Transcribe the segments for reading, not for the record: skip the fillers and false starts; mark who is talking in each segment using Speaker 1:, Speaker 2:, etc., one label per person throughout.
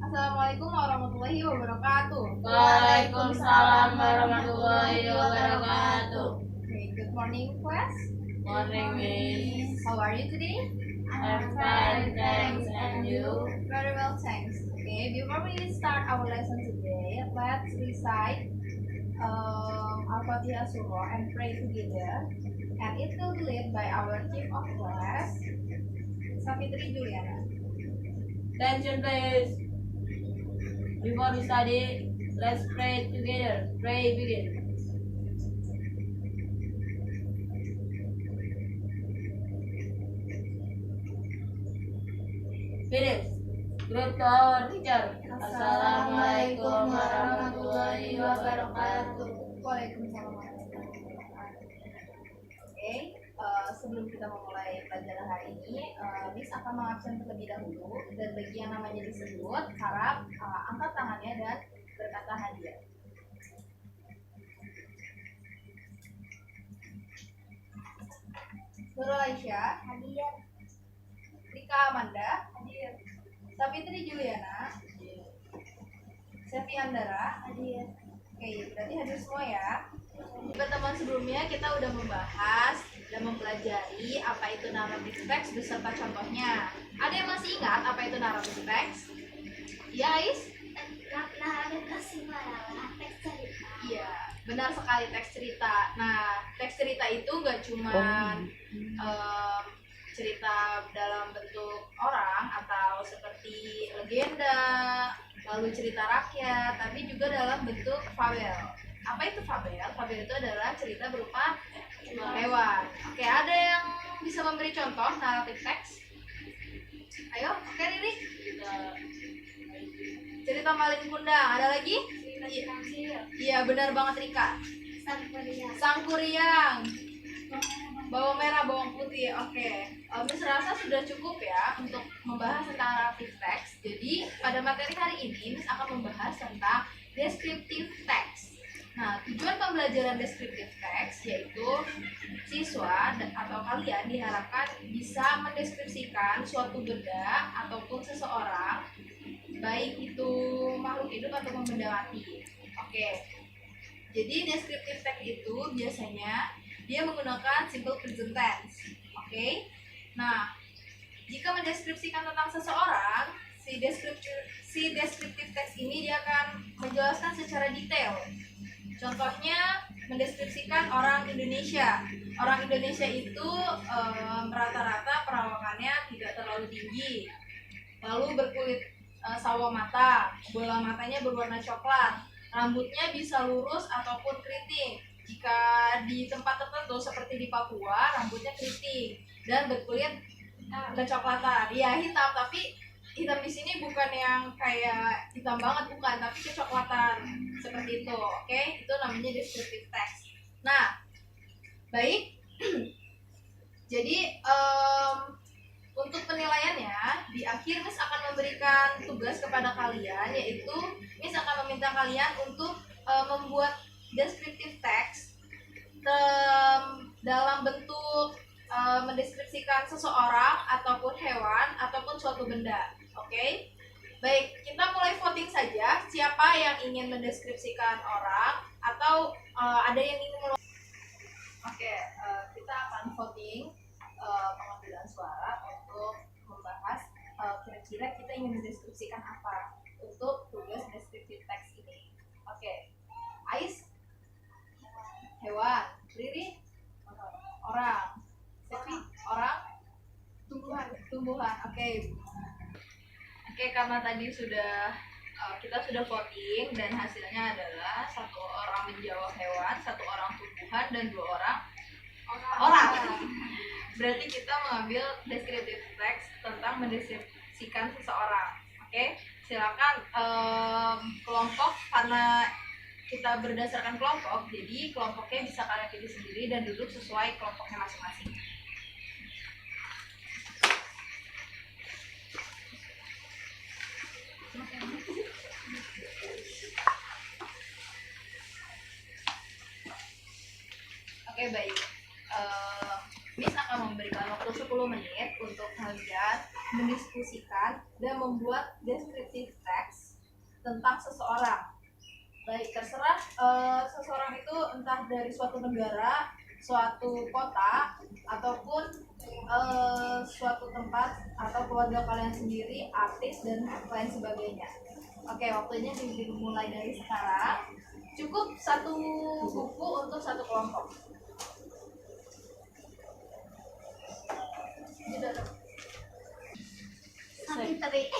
Speaker 1: Assalamualaikum warahmatullahi wabarakatuh.
Speaker 2: Waalaikumsalam warahmatullahi wabarakatuh.
Speaker 1: Okay, good morning class.
Speaker 2: Morning, Miss.
Speaker 1: How are you today?
Speaker 2: I'm fine, thanks. And you?
Speaker 1: Very well, thanks. Okay, before we start our lesson today, let's recite Al-Fatihah Surah and pray together. And it will be led by our chief of class, Safitri Juliana.
Speaker 2: Attention, please. Before we study, let's pray together. Pray begin. Finish. Greet to our teacher. Assalamualaikum warahmatullahi wabarakatuh.
Speaker 1: Waalaikumsalam warahmatullahi wabarakatuh. Oke, sebelum kita memulai pelajaran hari ini, Miss akan mengabsen terlebih dahulu, dan bagi yang namanya disebut, harap angkat tangannya dan berkata hadiah. Nurul Aisyah,
Speaker 3: Hadiah.
Speaker 1: Rika Amanda,
Speaker 3: Hadiah.
Speaker 1: Safitri Juliana, Sevi Andara.
Speaker 3: Hadiah.
Speaker 1: Oke, berarti hadir semua ya. Di pertemuan sebelumnya kita udah membahas dan mempelajari apa itu narrative text beserta contohnya. Ada yang masih ingat apa itu narrative text? Ya, Ais?
Speaker 3: Narrative text adalah teks cerita.
Speaker 1: Iya, benar sekali, teks cerita. Nah, teks cerita itu gak cuma cerita dalam bentuk orang atau seperti legenda, lalu cerita rakyat, tapi juga dalam bentuk fabel. Apa itu fabel? Fabel itu adalah cerita berupa hewan. Oke, ada yang bisa memberi contoh narrative text? Ayo, oke Riri. Cerita Malin Kundang. Ada lagi? Iya, benar banget Rika. Sang Kuryang. Bawang merah, bawang putih. Oke. Miss rasa sudah cukup ya untuk membahas tentang narrative text. Jadi, pada materi hari ini Miss akan membahas tentang descriptive text. Nah, tujuan pembelajaran descriptive text yaitu siswa atau kalian diharapkan bisa mendeskripsikan suatu benda ataupun seseorang, baik itu makhluk hidup ataupun benda mati. Oke. Jadi descriptive text itu biasanya dia menggunakan simple present tense. Oke. Nah, jika mendeskripsikan tentang seseorang, si descriptive text ini dia akan menjelaskan secara detail. Contohnya mendeskripsikan orang Indonesia. Orang Indonesia itu rata-rata perawakannya tidak terlalu tinggi, lalu berkulit sawo mata, bola matanya berwarna coklat, rambutnya bisa lurus ataupun keriting. Jika di tempat tertentu seperti di Papua, rambutnya keriting dan berkulit kecoklatan. Ya, hitam, tapi hitam di sini bukan yang kayak hitam banget, bukan, tapi kecoklatan seperti itu. Oke, itu namanya descriptive text. Nah, baik. Jadi untuk penilaiannya di akhir Miss akan memberikan tugas kepada kalian, yaitu Miss akan meminta kalian untuk membuat descriptive text dalam bentuk mendeskripsikan seseorang ataupun hewan ataupun suatu benda. Oke? Baik, kita mulai voting saja. Siapa yang ingin mendeskripsikan orang atau ada yang ingin Oke, kita akan voting pengambilan suara untuk membahas kira-kira kita ingin mendeskripsikan apa untuk tugas descriptive text ini. Oke. Ais? Hewan. Riri? Orang. Sevi? Orang? Tumbuhan. Oke. Oke, karena tadi kita sudah voting dan hasilnya adalah 1 orang menjawab hewan, 1 orang tumbuhan, dan 2 orang. Berarti kita mengambil descriptive text tentang mendeskripsikan seseorang. Oke, silakan kelompok, karena kita berdasarkan kelompok, jadi kelompoknya bisa kalian pilih sendiri dan duduk sesuai kelompoknya masing-masing. Oke, baik. Miss akan memberikan waktu 10 menit untuk kalian mendiskusikan dan membuat descriptive text tentang seseorang. Baik, terserah seseorang itu entah dari suatu negara, suatu kota, ataupun suatu tempat atau keluarga kalian sendiri, artis dan lain sebagainya. Oke, waktunya dimulai dari sekarang. Cukup satu buku untuk satu kelompok.
Speaker 3: Savitri.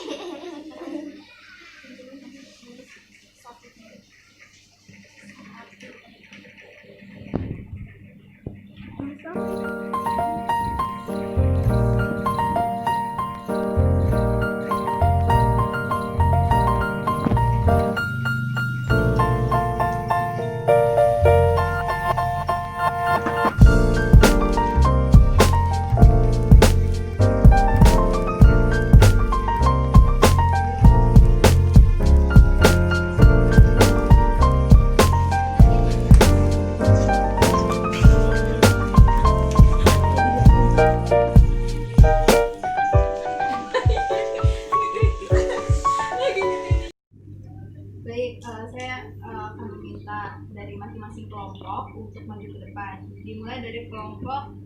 Speaker 1: Baik, saya akan meminta dari masing-masing kelompok untuk maju ke depan. Dimulai dari kelompok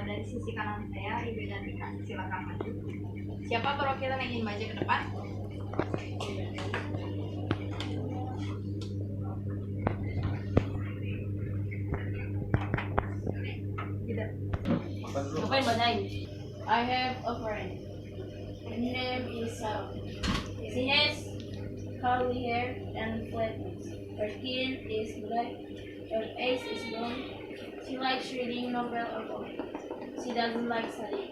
Speaker 1: dari sisi kanan saya, Ibu dan Rika. Silakan maju. Siapa perwakilan yang ingin maju ke depan? Tidak.
Speaker 2: Ngapain bacain? I have a friend. His name is Sarah. She has curly hair and flat nose. Her skin is black. Her face is blonde. She likes reading novel or comic. She doesn't like studying.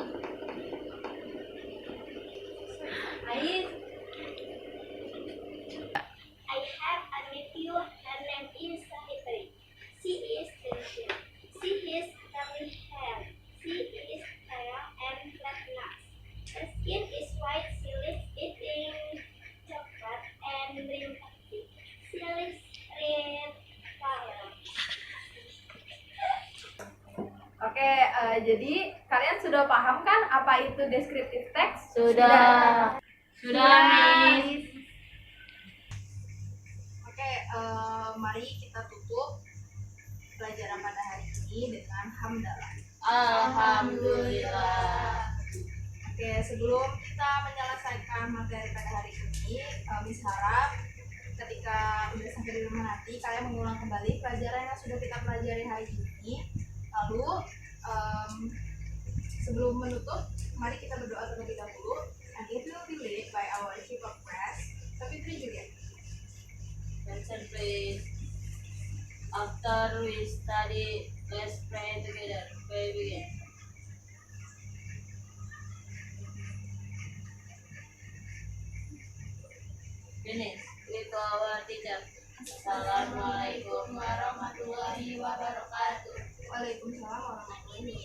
Speaker 1: Ais.
Speaker 3: I have a nephew. Her name is Savitri. She is Christian. She has curly hair. She is pale and flat nose. Her skin is white. She likes eating chocolate and drink coffee. She likes red color.
Speaker 1: Oke, jadi kalian sudah paham kan apa itu descriptive text?
Speaker 2: Sudah. Sudah, Miss.
Speaker 1: Oke, mari kita tutup pelajaran pada hari ini dengan hamdalah.
Speaker 2: Alhamdulillah.
Speaker 1: Oke, sebelum kita menyelesaikan materi pada hari ini, Miss harap ketika udah sampai di rumah nanti kalian mengulang kembali pelajaran yang sudah kita pelajari hari ini. Lalu sebelum menutup, mari kita berdoa terlebih dahulu. And it will be led by our chief of class, Savitri juga.
Speaker 2: Attention please. After we study, let's pray together. Pray begin. Finish. With our teacher. Assalamualaikum warahmatullahi wabarakatuh.
Speaker 1: Waalaikumsalam warahmatullahi wabarakatuh.